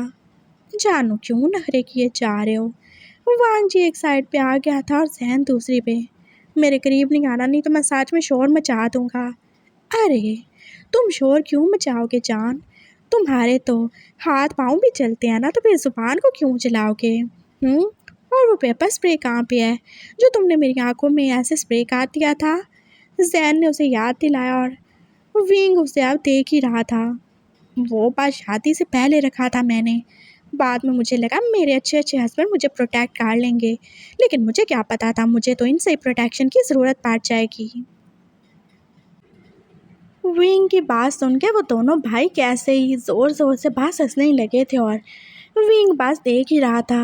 जानू क्यों नखरे किए जा रहे हो? वांग जी एक साइड पे आ गया था और जहन दूसरी पे। मेरे करीब नहीं आना, नहीं तो मैं सच में शोर मचा दूंगा। अरे तुम शोर क्यों मचाओगे जान? तुम्हारे तो हाथ पाँव भी चलते हैं ना, तो फिर जुबान को क्यों चलाओगे? और वो पेपर स्प्रे कहाँ पे है जो तुमने मेरी आंखों में ऐसे स्प्रे कर दिया था? जैन ने उसे याद दिलाया और विंग उसे अब देख ही रहा था। वो बात शादी से पहले रखा था मैंने। बाद में मुझे लगा मेरे अच्छे अच्छे हस्बैंड मुझे प्रोटेक्ट कर लेंगे, लेकिन मुझे क्या पता था मुझे तो इनसे प्रोटेक्शन की ज़रूरत पड़ जाएगी। विंग की बात सुन के वो दोनों भाई कैसे ही ज़ोर ज़ोर से बस हंसने ही लगे थे और विंग बस देख ही रहा था।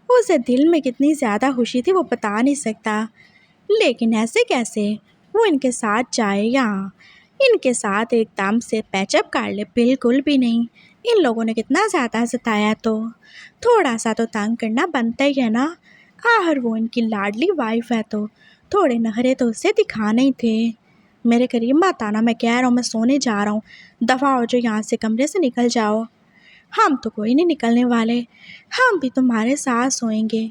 उसे दिल में कितनी ज़्यादा खुशी थी वो बता नहीं सकता, लेकिन ऐसे कैसे वो इनके साथ जाए या इनके साथ एकदम से पैचअप कर ले? बिल्कुल भी नहीं। इन लोगों ने कितना ज़्यादा सताया, तो थोड़ा सा तो तंग करना बनता ही है ना। आखिर वो इनकी लाडली वाइफ है, तो थोड़े नखरे तो उससे दिखाने ही थे। मेरे करीब मत आना, मैं कह रहा हूँ मैं सोने जा रहा हूँ। दफ़ा हो जो यहाँ से, कमरे से निकल जाओ। हम तो कोई नहीं निकलने वाले, हम भी तुम्हारे साथ सोएंगे।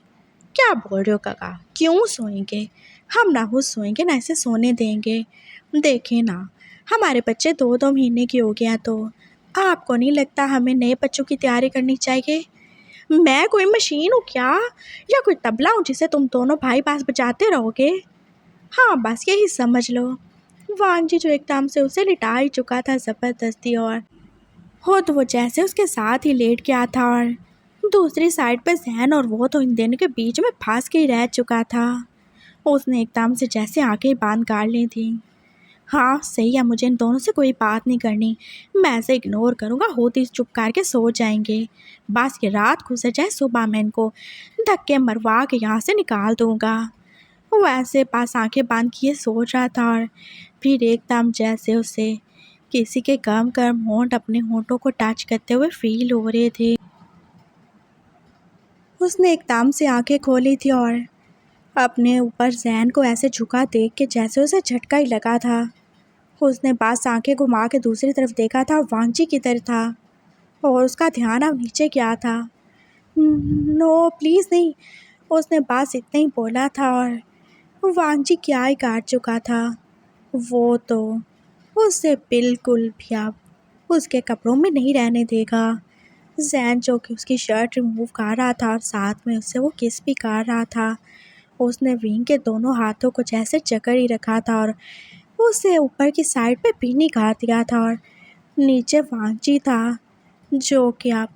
क्या बोल रहे हो काका? क्यों सोएंगे? हम ना खुद सोएंगे ना इसे सोने देंगे। देखें ना, हमारे बच्चे 2-2 महीने की हो गए हैं, तो आपको नहीं लगता हमें नए बच्चों की तैयारी करनी चाहिए? मैं कोई मशीन हूँ क्या, या कोई तबला हूँ जिसे तुम दोनों भाई पास बजाते रहोगे? हाँ बस यही समझ लो। वांग जी जो एकदम से उसे लिटा ही चुका था ज़बरदस्ती, और हो तो वो जैसे उसके साथ ही लेट गया था, और दूसरी साइड पे जहन और वो तो इन दोनों के बीच में फंस के ही रह चुका था। उसने एकदम से जैसे आंखें बंद कर ली थी। हाँ सही है, मुझे इन दोनों से कोई बात नहीं करनी। मैं ऐसे इग्नोर करूँगा, होती चुप करके सो जाएंगे। बस ये रात गुजर जाए, सुबह मैं इनको धक्के मरवा के यहाँ से निकाल दूँगा। वो ऐसे पास आंखें बंद किए सो रहा था, और फिर एकदम जैसे उसे किसी के गर्म गर्म होंठ अपने होंठों को टच करते हुए फील हो रहे थे। उसने एकदम से आंखें खोली थी और अपने ऊपर जैन को ऐसे झुका देख के जैसे उसे झटका ही लगा था। उसने बस आंखें घुमा के दूसरी तरफ देखा था और वांगजी की तरफ था, और उसका ध्यान अब नीचे गया था। नो प्लीज़ नहीं, उसने बस इतना ही बोला था, और वांगजी क्या ही काट चुका था। वो तो उससे बिल्कुल भी अब उसके कपड़ों में नहीं रहने देगा। जैन जो कि उसकी शर्ट रिमूव कर रहा था और साथ में उससे वो किस भी कर रहा था। उसने विंग के दोनों हाथों को जैसे जकड़ ही रखा था और उसे ऊपर की साइड पे भी निकाल दिया था, और नीचे वांगजी था जो कि अब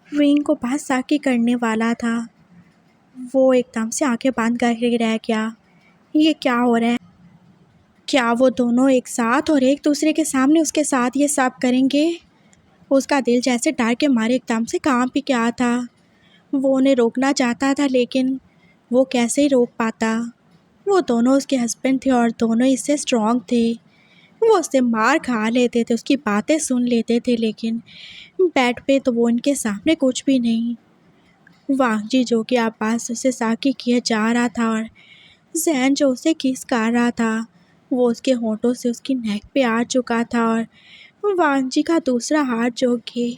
विंग को बस साकी करने वाला था। वो एकदम से आंखें बंद करके रह गया। ये क्या हो रहा है? क्या वो दोनों एक साथ और एक दूसरे के सामने उसके साथ ये सब करेंगे? उसका दिल जैसे डर के मारे एकदम से कांप ही गया था। वो उन्हें रोकना चाहता था, लेकिन वो कैसे ही रोक पाता? वो दोनों उसके हस्बैंड थे और दोनों इससे स्ट्रॉन्ग थे। वो उससे मार खा लेते थे, उसकी बातें सुन लेते थे, लेकिन बेड पे तो वो उनके सामने कुछ भी नहीं। वांगजी जो कि आपास उसे साकी किया जा रहा था, और जैन जो उसे किस कर रहा था, वो उसके होंठों से उसकी नेक पे आ चुका था, और वांगजी का दूसरा हाथ जो कि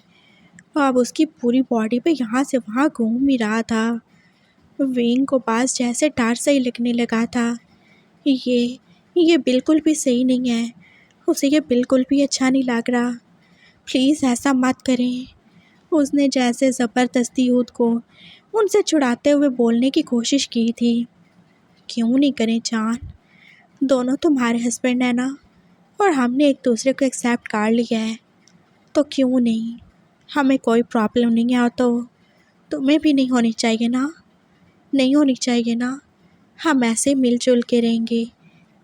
अब उसकी पूरी बॉडी पे यहाँ से वहाँ घूम ही रहा था। विंग को पास जैसे डर से ही लगने लगा था। ये बिल्कुल भी सही नहीं है, उसे ये बिल्कुल भी अच्छा नहीं लग रहा। प्लीज़ ऐसा मत करें। उसने जैसे ज़बरदस्ती यूथ को उनसे छुड़ाते हुए बोलने की कोशिश की थी। क्यों नहीं करें जान, दोनों तुम्हारे हस्बैंड हैं ना, और हमने एक दूसरे को एक्सेप्ट कर लिया है, तो क्यों नहीं? हमें कोई प्रॉब्लम नहीं है, और तो तुम्हें भी नहीं होनी चाहिए ना, नहीं होनी चाहिए ना। हम ऐसे मिलजुल के रहेंगे,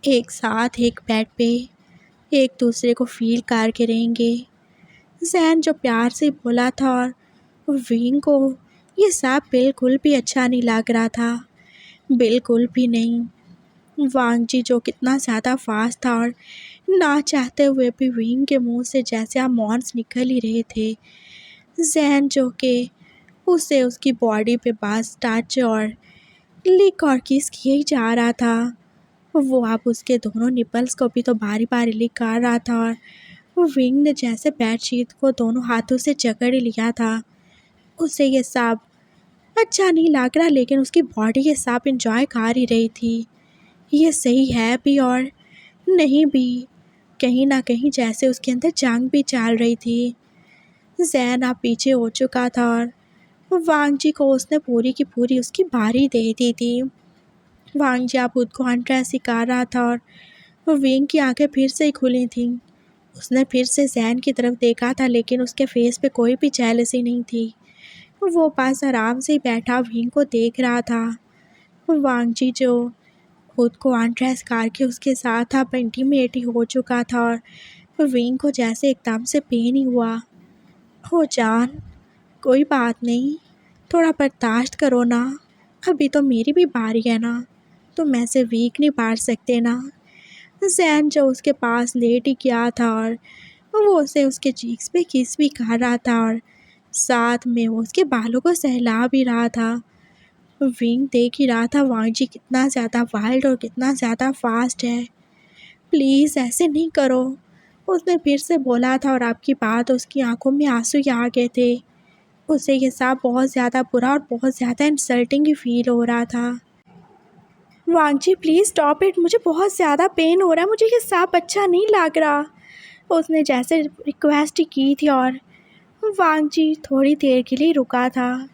एक साथ एक बेड पे एक दूसरे को फील करके रहेंगे। जैन जो प्यार से बोला था, और विंग को ये सब बिल्कुल भी अच्छा नहीं लग रहा था, बिल्कुल भी नहीं। वांगजी जो कितना ज़्यादा फास्ट था, और ना चाहते हुए भी विंग के मुंह से जैसे आर्मोन्स निकल ही रहे थे। जैन जो कि उसे उसकी बॉडी पे बस टच और लिक और किस किए ही जा रहा था। वो अब उसके दोनों निपल्स को भी तो बारी बारी लिक कर रहा था और विंग ने जैसे बेडशीट को दोनों हाथों से जकड़ लिया था। उसे ये सब अच्छा नहीं लग रहा, लेकिन उसकी बॉडी ये सब इंजॉय कर ही रही थी। ये सही है भी और नहीं भी, कहीं ना कहीं जैसे उसके अंदर जंग भी चल रही थी। जैन अब पीछे हो चुका था और वांग जी को उसने पूरी की पूरी उसकी बारी दे दी थी। वांग जी अब खुद को अनड्रेस ही कर रहा था और विंग की आंखें फिर से ही खुली थीं। उसने फिर से जैन की तरफ देखा था, लेकिन उसके फेस पे कोई भी जेलसी नहीं थी। वो पास आराम से ही बैठा विंग को देख रहा था। वांग जी जो खुद को अनड्रेस करके उसके साथ अब इंटीमेट ही हो चुका था और विंग को जैसे एकदम से पेन ही हुआ। हो जान, कोई बात नहीं, थोड़ा बर्दाश्त करो ना, अभी तो मेरी भी बारी है ना, तुम ऐसे वीक नहीं पड़ सकते ना। जैन जो उसके पास लेट ही गया था और वो उसे उसके चीक्स पे किस भी कर रहा था और साथ में वो उसके बालों को सहला भी रहा था। विंग देख ही रहा था वांग जी कितना ज़्यादा वाइल्ड और कितना ज़्यादा फास्ट है। प्लीज़ ऐसे नहीं करो, उसने फिर से बोला था और आपकी बात उसकी आंखों में आंसू ही आ गए थे। उसे ये सब बहुत ज़्यादा बुरा और बहुत ज़्यादा इंसल्टिंग ही फील हो रहा था। वांग जी प्लीज़ स्टॉप इट, मुझे बहुत ज़्यादा पेन हो रहा है, मुझे ये सब अच्छा नहीं लग रहा। उसने जैसे रिक्वेस्ट ही की थी और वांग जी थोड़ी देर के लिए रुका था।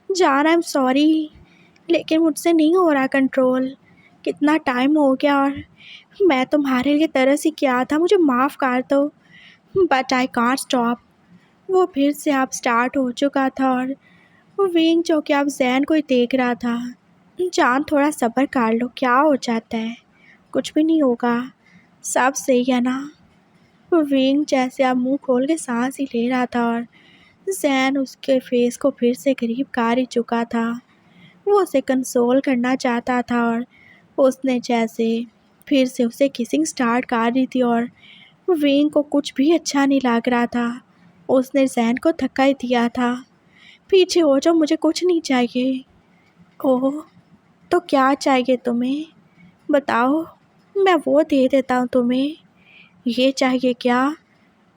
जान आई एम सॉरी, लेकिन मुझसे नहीं हो रहा कंट्रोल, कितना टाइम हो गया और मैं तुम्हारे लिए तरस ही किया था, मुझे माफ़ कर दो, बट आई कांट स्टॉप। वो फिर से अब स्टार्ट हो चुका था और विंग जो कि अब जैन को ही देख रहा था। जान थोड़ा सब्र कर लो, क्या हो जाता है, कुछ भी नहीं होगा, सब सही है ना। विंग जैसे अब मुंह खोल के सांस ही ले रहा था और जैन उसके फेस को फिर से करीब कर ही चुका था। वो उसे कंसोल करना चाहता था और उसने जैसे फिर से उसे किसिंग स्टार्ट कर दी थी और विंग को कुछ भी अच्छा नहीं लग रहा था। उसने जैन को धक्का ही दिया था। पीछे हो जाओ, मुझे कुछ नहीं चाहिए। ओह, तो क्या चाहिए तुम्हें, बताओ, मैं वो दे देता हूँ तुम्हें। ये चाहिए क्या?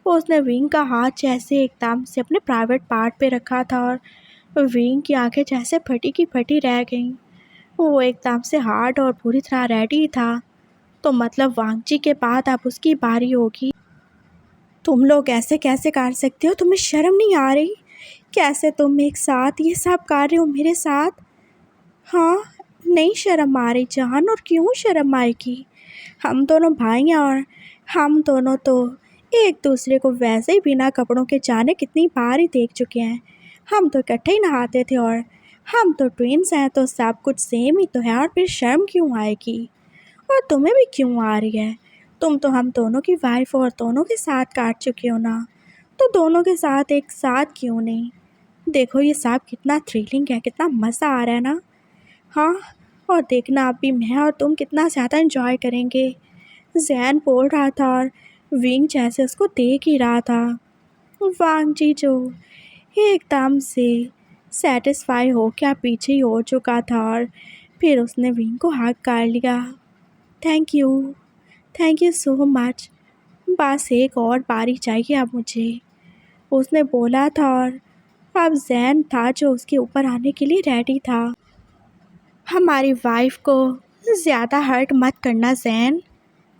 उसने विंग का हाथ जैसे एकदम से अपने प्राइवेट पार्ट पे रखा था और विंग की आंखें जैसे फटी की फटी रह गईं। वो एकदम से हार्ड और पूरी तरह रेडी था। तो मतलब वांग जी के बाद अब उसकी बारी होगी। तुम लोग ऐसे कैसे कर सकते हो, तुम्हें शर्म नहीं आ रही? कैसे तुम एक साथ ये सब कर रहे हो मेरे साथ? हाँ, नहीं शर्म आ रही जान, और क्यों शर्म आएगी? हम दोनों भाई हैं और हम दोनों तो एक दूसरे को वैसे ही बिना कपड़ों के जाने कितनी बार ही देख चुके हैं। हम तो इकट्ठे ही नहाते थे और हम तो ट्विन्स हैं, तो सब कुछ सेम ही तो है, और फिर शर्म क्यों आएगी? और तुम्हें भी क्यों आ रही है? तुम तो हम दोनों की वाइफ और दोनों के साथ काट चुके हो ना, तो दोनों के साथ एक साथ क्यों नहीं? देखो ये सब कितना थ्रिलिंग है, कितना मज़ा आ रहा है ना। हाँ, और देखना अभी मैं और तुम कितना ज़्यादा एंजॉय करेंगे। जैन बोल रहा था और विंग जैसे उसको देख ही रहा था। वांग जी जो एकदम से सेटिस्फाई हो क्या पीछे ही हो चुका था और फिर उसने विंग को हग कर लिया। थैंक यू सो मच, बस एक और बारी चाहिए अब मुझे, उसने बोला था और अब जैन था जो उसके ऊपर आने के लिए रेडी था। हमारी वाइफ को ज़्यादा हर्ट मत करना जैन,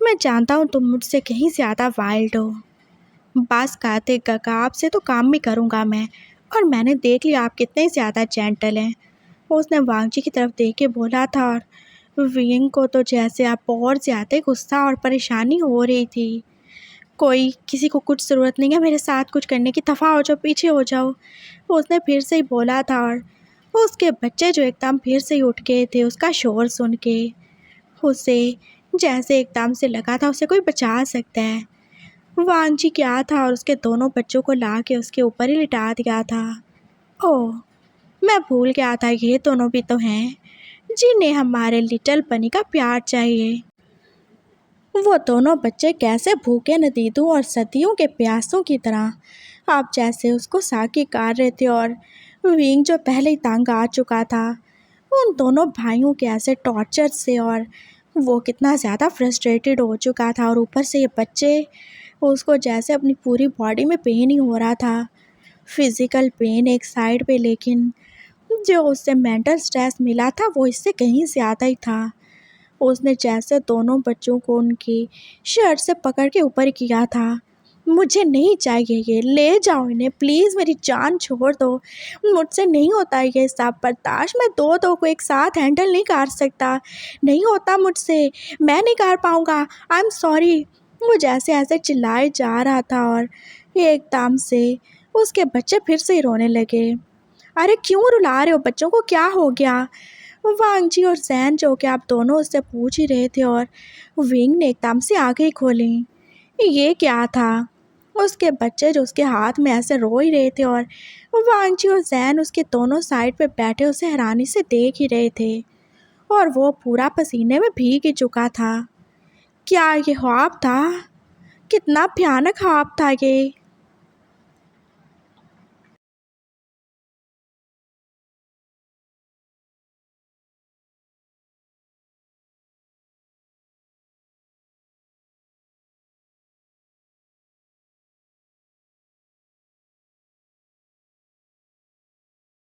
मैं जानता हूँ तुम मुझसे कहीं ज़्यादा वाइल्ड हो। बस कहते काका, आपसे तो काम भी करूँगा मैं, और मैंने देख लिया आप कितने ज़्यादा जेंटल हैं। उसने वांग जी की तरफ देख के बोला था और विंग को तो जैसे आप बहुत ज़्यादा गुस्सा और परेशानी हो रही थी। कोई किसी को कुछ ज़रूरत नहीं है मेरे साथ कुछ करने की, दफ़ा हो जाओ, पीछे हो जाओ, उसने फिर से ही बोला था और उसके बच्चे जो एकदम फिर से ही उठ गए थे उसका शोर सुन के। उसे जैसे एकदम से लगा था उसे कोई बचा सकता है। वांग जी क्या था और उसके दोनों बच्चों को ला के उसके ऊपर ही लिटा दिया था। ओह, मैं भूल गया था, ये दोनों भी तो हैं जिन्हें हमारे लिटिल बनी का प्यार चाहिए। वो दोनों बच्चे कैसे भूखे नदीदों और सदियों के प्यासों की तरह आप जैसे उसको साकी कर रहे थे और विंग जो पहले ही तंग आ चुका था उन दोनों भाइयों के ऐसे टॉर्चर से, और वो कितना ज़्यादा फ्रस्ट्रेटेड हो चुका था, और ऊपर से ये बच्चे, उसको जैसे अपनी पूरी बॉडी में पेन ही हो रहा था। फिज़िकल पेन एक साइड पे, लेकिन जो उससे मेंटल स्ट्रेस मिला था वो इससे कहीं ज़्यादा ही था। उसने जैसे दोनों बच्चों को उनकी शर्ट से पकड़ के ऊपर किया था। मुझे नहीं चाहिए ये, ले जाओ इन्हें प्लीज़, मेरी जान छोड़ दो, मुझसे नहीं होता ये सब बर्दाश्त, मैं दो को एक साथ हैंडल नहीं कर सकता, नहीं होता मुझसे, मैं नहीं कर पाऊँगा, आई एम सॉरी। वो जैसे ऐसे चिल्लाए जा रहा था, और एकदम से उसके बच्चे फिर से ही रोने लगे। अरे क्यों रुला रहे हो बच्चों को, क्या हो गया? वांगजी और जैन जो कि आप दोनों उससे पूछ ही रहे थे, और विंग ने एकदम से आंखें खोली। ये क्या था? उसके बच्चे जो उसके हाथ में ऐसे रो ही रहे थे, और वांगजी और जैन उसके दोनों साइड पे बैठे उसे हैरानी से देख ही रहे थे, और वो पूरा पसीने में भीग ही चुका था। क्या ये ख्वाब था? कितना भयानक ख्वाब था ये।